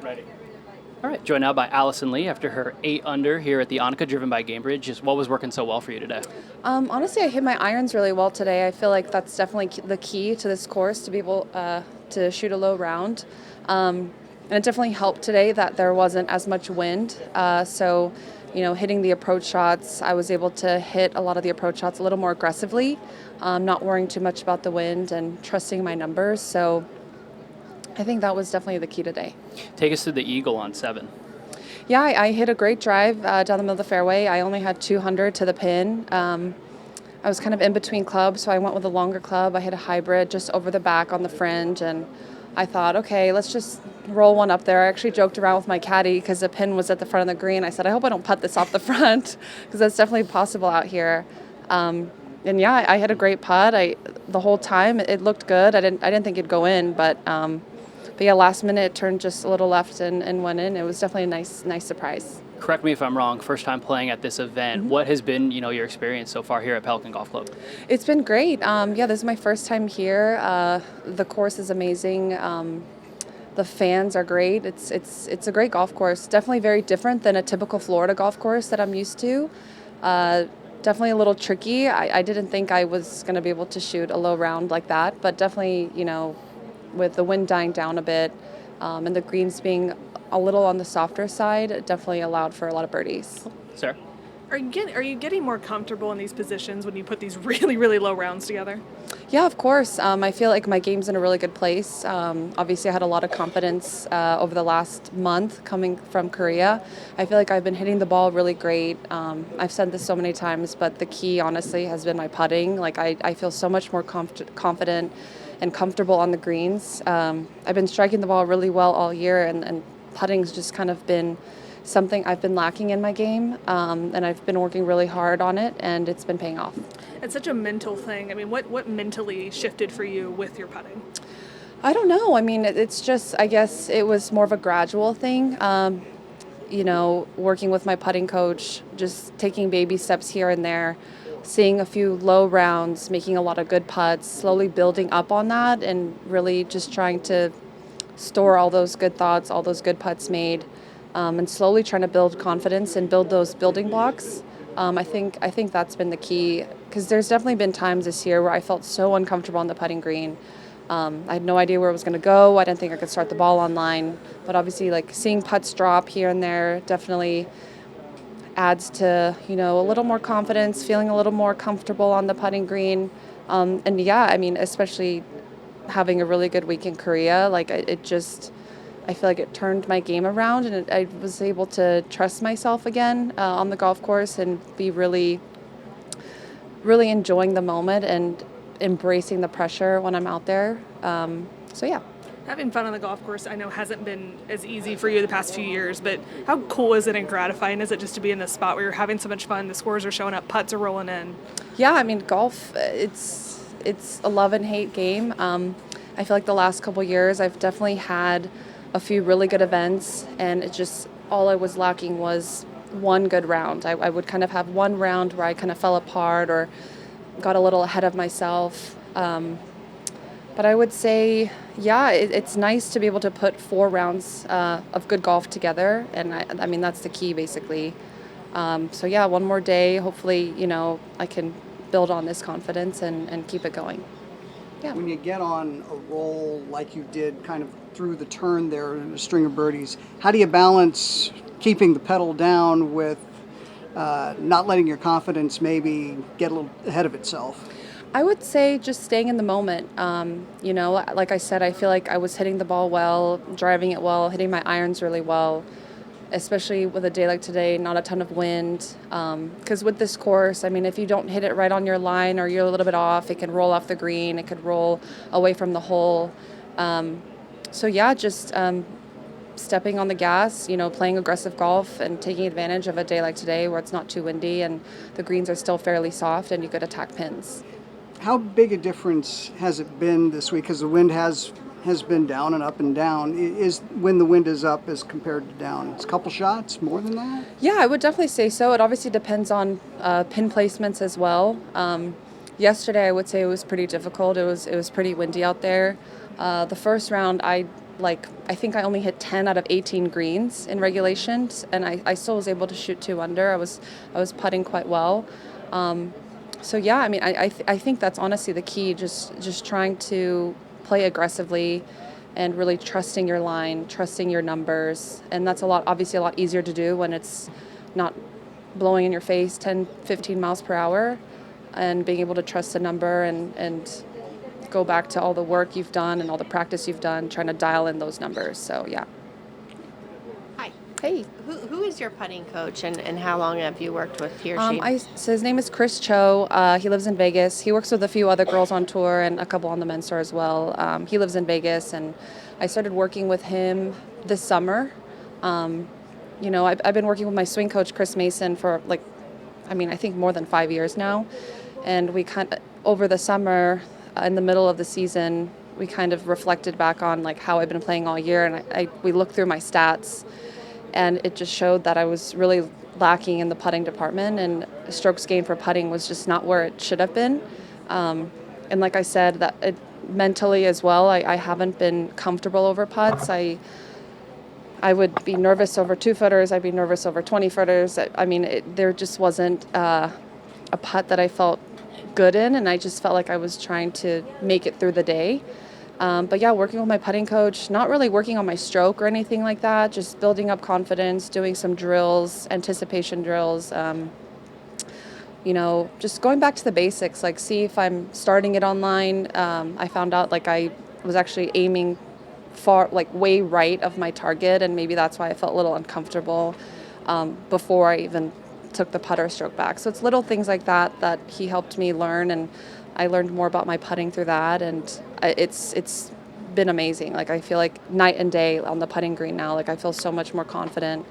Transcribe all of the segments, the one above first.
Ready. All right, joined now by Alison Lee after her 8 under here at the ANNIKA, driven by Gainbridge. Just what was working so well for you today? Honestly, I hit my irons really well today. I feel like that's definitely the key to this course, to be able to shoot a low round. And it definitely helped today that there wasn't as much wind. So, hitting the approach shots, I was able to hit a lot of the approach shots a little more aggressively, not worrying too much about the wind and trusting my numbers. So I think that was definitely the key today. Take us to the eagle on 7. Yeah, I hit a great drive down the middle of the fairway. I only had 200 to the pin. I was kind of in between clubs, so I went with a longer club. I hit a hybrid just over the back on the fringe, and I thought, okay, let's just roll one up there. I actually joked around with my caddy because the pin was at the front of the green. I said, I hope I don't putt this off the front because that's definitely possible out here. And yeah, I hit a great putt. The whole time it looked good. I didn't think it'd go in, but yeah, last minute it turned just a little left and went in. It was definitely a nice surprise. Correct me if I'm wrong, first time playing at this event. What has been, your experience so far here at Pelican Golf Club? It's been great. Yeah, this is my first time here. The course is amazing. The fans are great. It's a great golf course. Definitely very different than a typical Florida golf course that I'm used to. Definitely a little tricky. I didn't think I was going to be able to shoot a low round like that, but definitely, with the wind dying down a bit and the greens being a little on the softer side, it definitely allowed for a lot of birdies. Sarah? Are you getting more comfortable in these positions when you put these really, really low rounds together? Yeah, of course. I feel like my game's in a really good place. Obviously, I had a lot of confidence over the last month coming from Korea. I feel like I've been hitting the ball really great. I've said this so many times, but the key, honestly, has been my putting. Like, I feel so much more confident and comfortable on the greens. I've been striking the ball really well all year, and putting's just kind of been something I've been lacking in my game, and I've been working really hard on it, and it's been paying off. It's such a mental thing. I mean, what mentally shifted for you with your putting? I don't know. I mean, it's just, I guess it was more of a gradual thing. Working with my putting coach, just taking baby steps here and there, seeing a few low rounds, making a lot of good putts, slowly building up on that, and really just trying to store all those good thoughts, all those good putts made, and slowly trying to build confidence and build those building blocks. I think that's been the key, because there's definitely been times this year where I felt so uncomfortable on the putting green. I had no idea where it was going to go. I didn't think I could start the ball on line, but obviously, like, seeing putts drop here and there definitely adds to, a little more confidence, feeling a little more comfortable on the putting green. And yeah, I mean, especially having a really good week in Korea, like, I feel like it turned my game around, and I was able to trust myself again on the golf course and be really, really enjoying the moment and embracing the pressure when I'm out there. So yeah. Having fun on the golf course, I know, hasn't been as easy for you the past few years, but how cool is it and gratifying is it just to be in this spot where you're having so much fun, the scores are showing up, putts are rolling in? Yeah, I mean, golf, it's a love and hate game. I feel like the last couple years I've definitely had a few really good events, and it just, all I was lacking was one good round. I would kind of have one round where I kind of fell apart or got a little ahead of myself. But I would say, yeah, it's nice to be able to put 4 rounds of good golf together, and I mean, that's the key, basically. So yeah, one more day, hopefully, I can build on this confidence and keep it going. Yeah. When you get on a roll like you did kind of through the turn there in a string of birdies, how do you balance keeping the pedal down with not letting your confidence maybe get a little ahead of itself? I would say just staying in the moment. Like I said, I feel like I was hitting the ball well, driving it well, hitting my irons really well, especially with a day like today, not a ton of wind. Because with this course, I mean, if you don't hit it right on your line or you're a little bit off, it can roll off the green, it could roll away from the hole. So yeah, just stepping on the gas, playing aggressive golf and taking advantage of a day like today where it's not too windy and the greens are still fairly soft and you could attack pins. How big a difference has it been this week? Because the wind has been down and up and down. Is when the wind is up as compared to down? It's a couple shots, more than that? Yeah, I would definitely say so. It obviously depends on pin placements as well. Yesterday, I would say it was pretty difficult. It was pretty windy out there. The first round, I like, I think I only hit 10 out of 18 greens in regulations, and I still was able to shoot 2 under. I was putting quite well. So yeah, I mean, I think that's honestly the key, just trying to play aggressively and really trusting your line, trusting your numbers. And that's obviously a lot easier to do when it's not blowing in your face 10, 15 miles per hour, and being able to trust the number and go back to all the work you've done and all the practice you've done, trying to dial in those numbers. So yeah. Hi. Hey. Who is your putting coach, and how long have you worked with he or she? So his name is Chris Cho. He lives in Vegas. He works with a few other girls on tour and a couple on the men's tour as well. He lives in Vegas, and I started working with him this summer. I've been working with my swing coach, Chris Mason, for I think more than 5 years now. And we over the summer, in the middle of the season, we kind of reflected back on how I've been playing all year, and we looked through my stats, and it just showed that I was really lacking in the putting department, and strokes gained for putting was just not where it should have been. And like I said, that mentally as well, I haven't been comfortable over putts. I would be nervous over 2-footers. I'd be nervous over 20-footers. There just wasn't a putt that I felt good in, and I just felt like I was trying to make it through the day. But yeah, working with my putting coach, not really working on my stroke or anything like that, just building up confidence, doing some drills, anticipation drills, just going back to the basics, see if I'm starting it online. I found out I was actually aiming far, way right of my target, and maybe that's why I felt a little uncomfortable before I even took the putter stroke back. So it's little things like that he helped me learn, and I learned more about my putting through that, and it's been amazing. I feel like night and day on the putting green now. I feel so much more confident.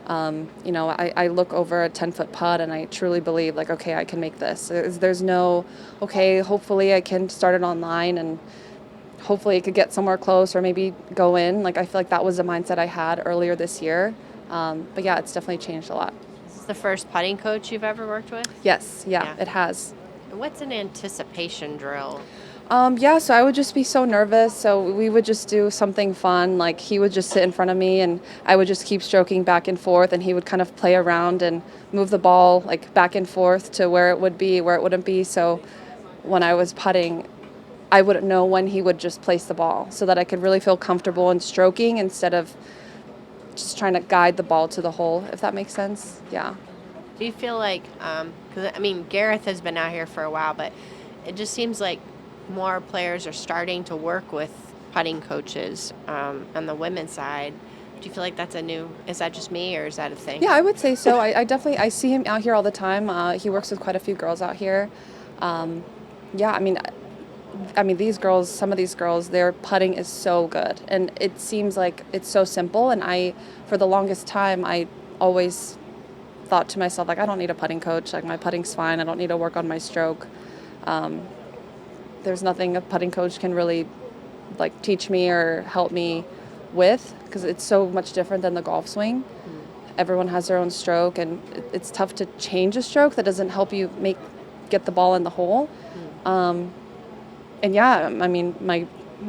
I look over a 10-foot putt and I truly believe okay, I can make this. There's no, okay, hopefully I can start it online and hopefully it could get somewhere close or maybe go in. I feel like that was the mindset I had earlier this year. But yeah, it's definitely changed a lot. Is this the first putting coach you've ever worked with? Yes, yeah. It has. And what's an anticipation drill? So I would just be so nervous. So we would just do something fun. He would just sit in front of me and I would just keep stroking back and forth, and he would kind of play around and move the ball back and forth to where it would be, where it wouldn't be. So when I was putting, I wouldn't know when he would just place the ball, so that I could really feel comfortable in stroking instead of just trying to guide the ball to the hole, if that makes sense. Yeah. Do you feel like, because Gareth has been out here for a while, but it just seems like more players are starting to work with putting coaches on the women's side. Do you feel like that's is that just me, or is that a thing? Yeah, I would say so. I definitely, I see him out here all the time. He works with quite a few girls out here. These girls, some of these girls, their putting is so good, and it seems like it's so simple. And for the longest time, I always thought to myself, I don't need a putting coach. My putting's fine. I don't need to work on my stroke. There's nothing a putting coach can really teach me or help me with, because it's so much different than the golf swing. Everyone has their own stroke, and it's tough to change a stroke that doesn't help you get the ball in the hole. My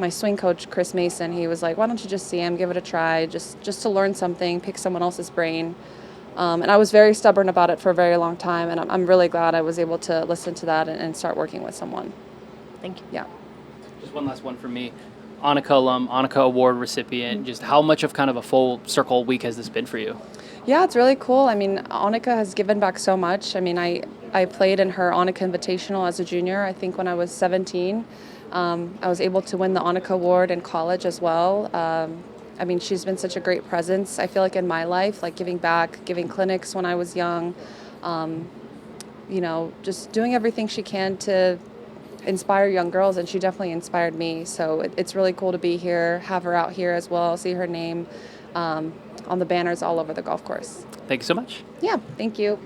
swing coach, Chris Mason, he was like, why don't you just see him, give it a try, just to learn something, pick someone else's brain. And I was very stubborn about it for a very long time, and I'm really glad I was able to listen to that and start working with someone. Thank you. Yeah. Just one last one for me. ANNIKA alum, ANNIKA award recipient, just how much of kind of a full circle week has this been for you? Yeah, it's really cool. ANNIKA has given back so much. I played in her ANNIKA Invitational as a junior, I think when I was 17. I was able to win the ANNIKA award in college as well. She's been such a great presence, I feel like, in my life, giving back, giving clinics when I was young, just doing everything she can to inspire young girls, and she definitely inspired me. So it's really cool to be here, have her out here as well, see her name on the banners all over the golf course. Thank you so much. Yeah, thank you.